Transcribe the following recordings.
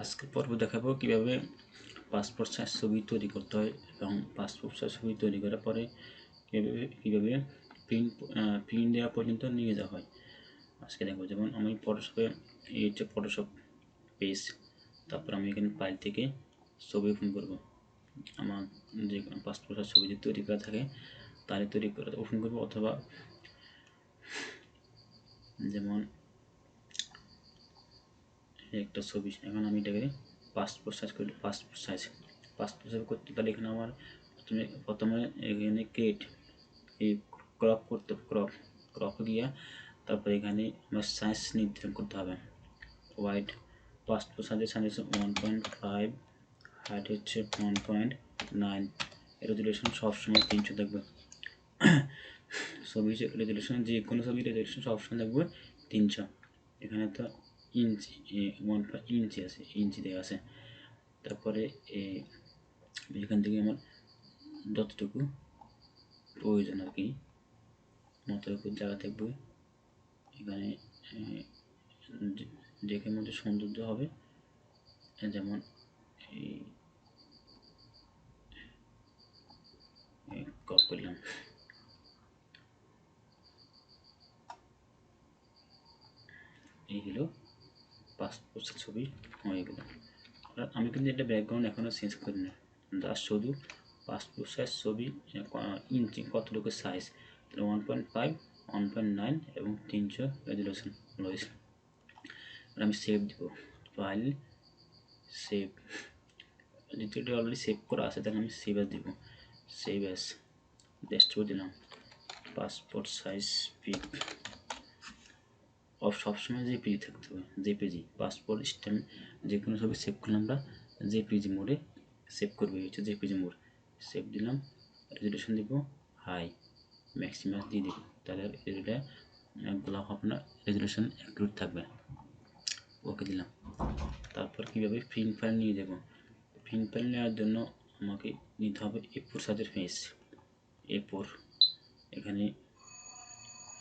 আজকে পর্ব দেখাবো কিভাবে পাসপোর্ট সাইজ ছবি তৈরি করতে হয় এবং পাসপোর্ট সাইজ ছবি তৈরি করার পরে কিভাবে প্রিন্ট দেওয়া পর্যন্ত নিয়ে যাওয়া হয় আজকে দেখবো। যেমন আমি ফটোশপে এই হচ্ছে ফটোশপ পেজ, তারপর আমি এখানে ফাইল থেকে ছবি ওপেন করবো। আমার যে পাসপোর্ট সাইজ ছবি যদি তৈরি করা থাকে তাহলে তৈরি করে ওপেন করবো, অথবা যেমন একটা ছবি, এখন আমি এটাকে পাসপোর্ট সাইজ করি। পাসপোর্ট সাইজ করতে তাহলে এখানে আমার প্রথমে এখানে ক্রিয়েট এই ক্রপ করতে ক্রপ গিয়া তারপর এখানে আমার সাইজ নির্ধারণ করতে হবে। ওয়াইড পাসপোর্ট সাইজের সাইজ হচ্ছে 1.5, হাইট হচ্ছে 1.9, রেজুলেশন সবসময় 300 থাকবে। ছবি রেজুলেশন যে কোনো ছবি রেজুলেশন সবসময় থাকবে 300। এখানে তো ইঞ্চি 1 ইঞ্চি আছে, ইঞ্চি দেওয়া আছে। তারপরে এখান থেকে আমার যতটুকু প্রয়োজন আর কি মতটুকু জায়গা থাকবে। এখানে দেখে মধ্যে সৌন্দর্য হবে, যেমন এই ক্রপ করলাম। এই হলো পাসপোর্ট ছবি হয়ে গেল। আমি কিন্তু এটা ব্যাকগ্রাউন্ড এখনও চেঞ্জ করি না, জাস্ট শুধু পাসপোর্ট সাইজ ছবি ইঞ্চি কতটুকু সাইজ 1.5, 1.9 এবং 300 রেজুলেশন রয়েছে। আমি সেভ দিব, ফাইল সেভ, যেহেতু এটা অলরেডি সেভ করা আছে তাহলে আমি সেভ অ্যাজ দিব। সেভ অ্যাজ ডেস্কটপে দিলাম পাসপোর্ট সাইজ পিক। সবসময় জেপিজি থাকতে হবে, জেপিজি পাসপোর্ট স্ট্যাম্প যে কোনো ছবি সেভ করলে আমরা জেপিজি মোডে সেভ করবো। হচ্ছে জেপিজি মোড, সেভ দিলাম। রেজুলেশন দিব হাই, ম্যাক্সিমাম দিয়ে দিব, তাহলে এটা গোলাপ আপনার রেজুলেশন অ্যাকুরেট থাকবে। ওকে দিলাম। তারপর কীভাবে প্রিন্ট ফাইল নিয়ে যাব। প্রিন্ট ফাইল নেওয়ার জন্য আমাকে নিতে হবে A4 সাইজের পেজ। A4 এখানে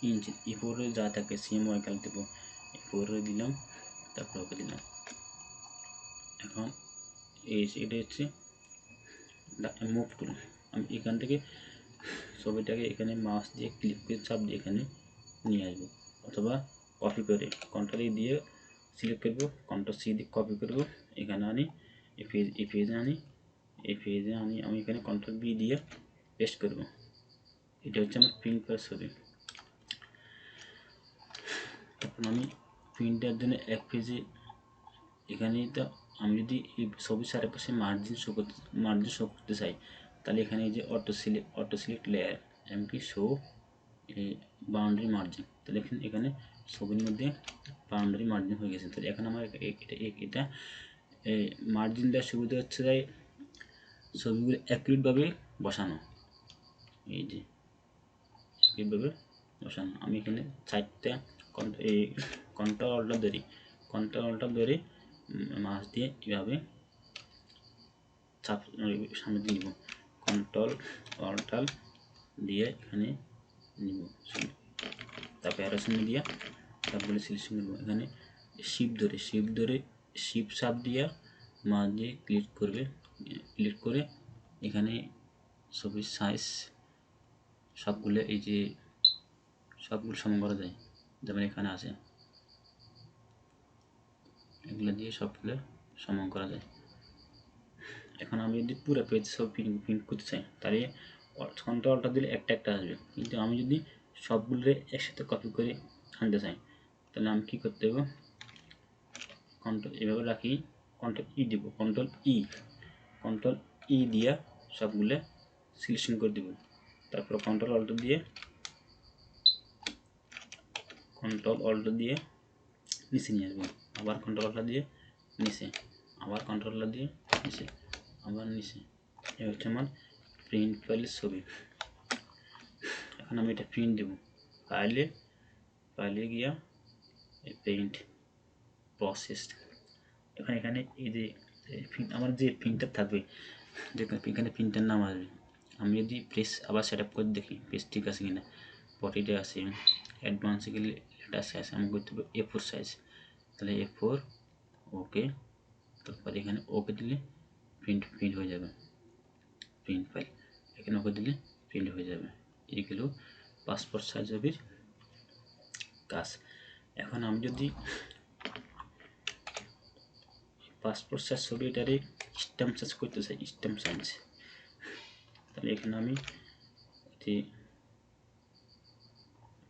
ইঞ্চি A4 যা থাকে সেম ওয়াইকাল দেবো, A4 দিলাম, তারপর ওকে দিলাম। এখন এটা হচ্ছে মুভ টুল। আমি এখান থেকে ছবিটাকে এখানে মাউস দিয়ে ক্লিক করে চাপ দিয়ে এখানে নিয়ে আসবো, অথবা কপি করে কন্ট্রোল দিয়ে সিলেক্ট করবো, কন্ট্রোল সি দিয়ে কপি করবো, এখানে আনি এই পেজে আনি আমি এখানে কন্ট্রোল বি দিয়ে পেস্ট করবো। এটা হচ্ছে আমার প্রিন্ট করা ছবি। তখন আমি প্রিন্টের জন্য এক পেজে এখানে তো আমি যদি এই ছবি চারপাশে মার্জিন শো করতে চাই তাহলে এখানে যে অটো সিলেক্ট লেয়ার এমনকি শো বাউন্ডারি মার্জিন, তাহলে এখানে ছবির মধ্যে বাউন্ডারি মার্জিন হয়ে গেছে। তাহলে এখন আমার এটা মার্জিন দেওয়ার সুবিধা হচ্ছে যে ছবিগুলো অ্যাকুরেটভাবে বসানো। এই যে অ্যাকুরেটভাবে বসানো, আমি এখানে চারটা কন্ট্রোল অল্টার ধরে মাছ দিয়ে কীভাবে চাপ সামনে দিয়ে নিব, কন্ট্রোল অল্টার দিয়ে এখানে নিব, তারপর অ্যারো চিহ্ন দিয়ে সবগুলো সিলেকশন করব। এখানে শিপ চাপ দিয়ে মাছ দিয়ে ক্লিক করে এখানে ছবির সাইজ সবগুলো সমান করা যায়। যেমন এখানে আছে, এগুলো দিয়ে সবগুলো সমান করা যায়। এখন আমি যদি পুরো পেজ সব প্রিন্ট করতে চাই তাহলে কন্ট্রোল অল্টার দিলে একটা আসবে, কিন্তু আমি যদি সবগুলো একসাথে কপি করে আনতে চাই তাহলে আমি কী করতে হবে, কন্ট্রোল এভাবে রাখি, কন্ট্রোল ই দিব, কন্ট্রোল ই দিয়ে সবগুলো সিলেকশন করে দেব। তারপর কন্ট্রোল অল্টার দিয়ে নিচে নিয়ে আসবো, আবার কন্ট্রোল অল্টার দিয়ে নিচে, আবার কন্ট্রোল অল্টার দিয়ে নিচে, আবার নিচে। এই হচ্ছে আমার প্রিন্ট ফাইলের ছবি। এখন আমি এটা প্রিন্ট দেব, ফাইলে গিয়া এই প্রিন্ট প্রসেস। এখানে এই যে আমার যে প্রিন্টার থাকবে, এখানে প্রিন্টার নাম আসবে। আমি যদি প্রেস আবার সেট আপ করে দেখি প্রেস ঠিক আছে কিনা, পটিটা আছে, অ্যাডভান্সে গেলে লেটার সাইজ আমি করতে হবে A4 সাইজ, তাহলে A4 ওকে তারপর এখানে ওকে দিলে প্রিন্ট হয়ে যাবে, প্রিন্ট ফাইল। এখানে ওকে দিলে প্রিন্ট হয়ে যাবে। এইগুলো পাসপোর্ট সাইজ ছবির কাজ। এখন আমি যদি পাসপোর্ট সাইজ ছবিটারে স্ট্যাম্প সাইজ করতে চাই, স্ট্যাম্প সাইজ, তাহলে এখানে আমি যে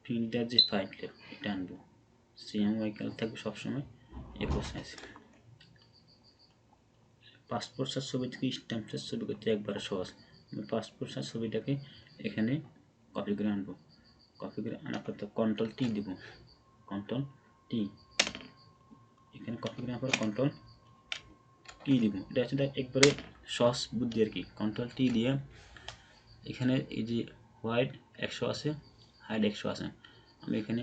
প্রিন্টার যে ফাইলটা এটা আনবো, CMY কালার থাকবে সবসময়, A4 সাইজ। পাসপোর্ট সাইজ ছবি থেকে স্ট্যাম্প সাইজ ছবি করতে একবারে সহজ। আমি পাসপোর্ট সাইজ ছবিটাকে এখানে কপি করে আনবো, কপি করে আনার পর কন্ট্রোল টি দিব, কন্ট্রোল টি, এখানে কপি করে আনার পর কন্ট্রোল টি দিব। এটা হচ্ছে একবারে সহজ বুদ্ধি আর কি। কন্ট্রোল টি দিয়ে এখানে এই যে হোয়াইট 100 আছে, হাইড 100 আছে, আমি এখানে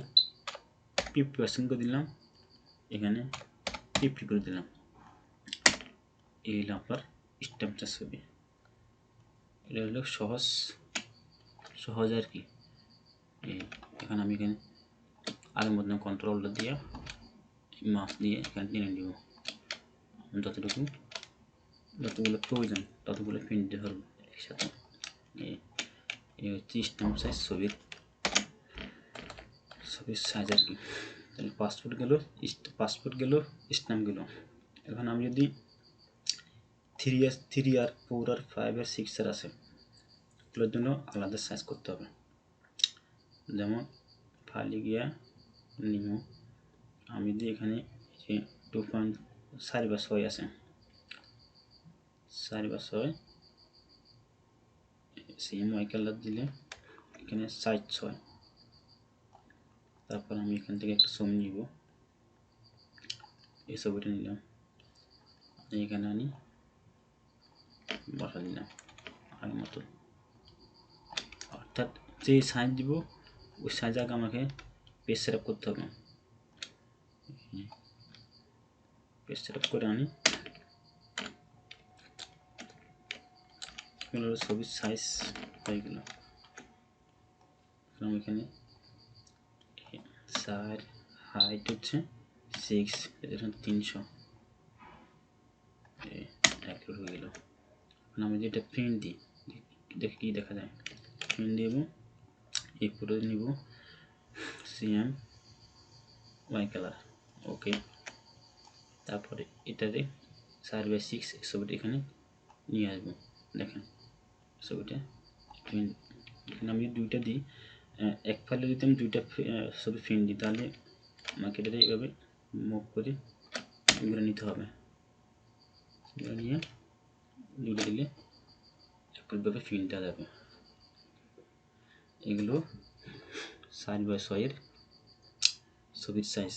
50% করে দিলাম, এখানে 50 করে দিলাম। এই হলো আপনার স্ট্যাম্প সাইজ ছবি। এটা হলো সহজ আর কি। এখানে আমি এখানে আগের মধ্যে কন্ট্রোলটা দিয়ে মাছ দিয়ে এখানে টেনে দিব, যতগুলো প্রয়োজন ততগুলো প্রিন্ট দিতে পারবো একসাথে। এই হচ্ছে স্ট্যাম্প সাইজ ছবির সাইজ আর কি। তাহলে পাসপোর্ট গেল, স্ট্যাম্প গেল। এখন আমি যদি 3R 4R 5R 6R আছে, এগুলোর জন্য আলাদা সাইজ করতে হবে। যেমন ফাইলে গিয়া নিব, আমি যদি এখানে যে 2.4/6 আছে, 4/6 CMY কালার দিলে এখানে সাইজ 6। তারপর আমি এখান থেকে একটা ছবি নিব, এই ছবিটা নিলাম, এখানে আনি বসা দিলাম আগের মতো। অর্থাৎ যে সাইজ দিব ওই সাইজ আগে আমাকে পেজ সেটআপ করতে হবে। পেজ সেটআপ করে আনি, ছবির সাইজ হয়ে গেল। আমি এখানে 4, হাইট হচ্ছে 6, এখানে 300 হয়ে গেল। আমি যেটা প্রিন্ট দিই, দেখি কি দেখা যায়। প্রিন্ট দেব, এই পুরো নিব CMY কালার, ওকে। তারপরে এটাতে 4/6 ছবিটা এখানে নিয়ে আসবো। দেখেন ছবিটা এখানে আমি দুইটা দিই, এক ফাইলে যদি আমি দুইটা ছবি প্রিন্ট দিই তাহলে আমাকে এটাতে এইভাবে মুভ করে এগুলো নিতে হবে। এগুলো নিয়ে দুটো দিলে একইভাবে প্রিন্ট দেওয়া যাবে। এগুলো 4/6 ছবির সাইজ।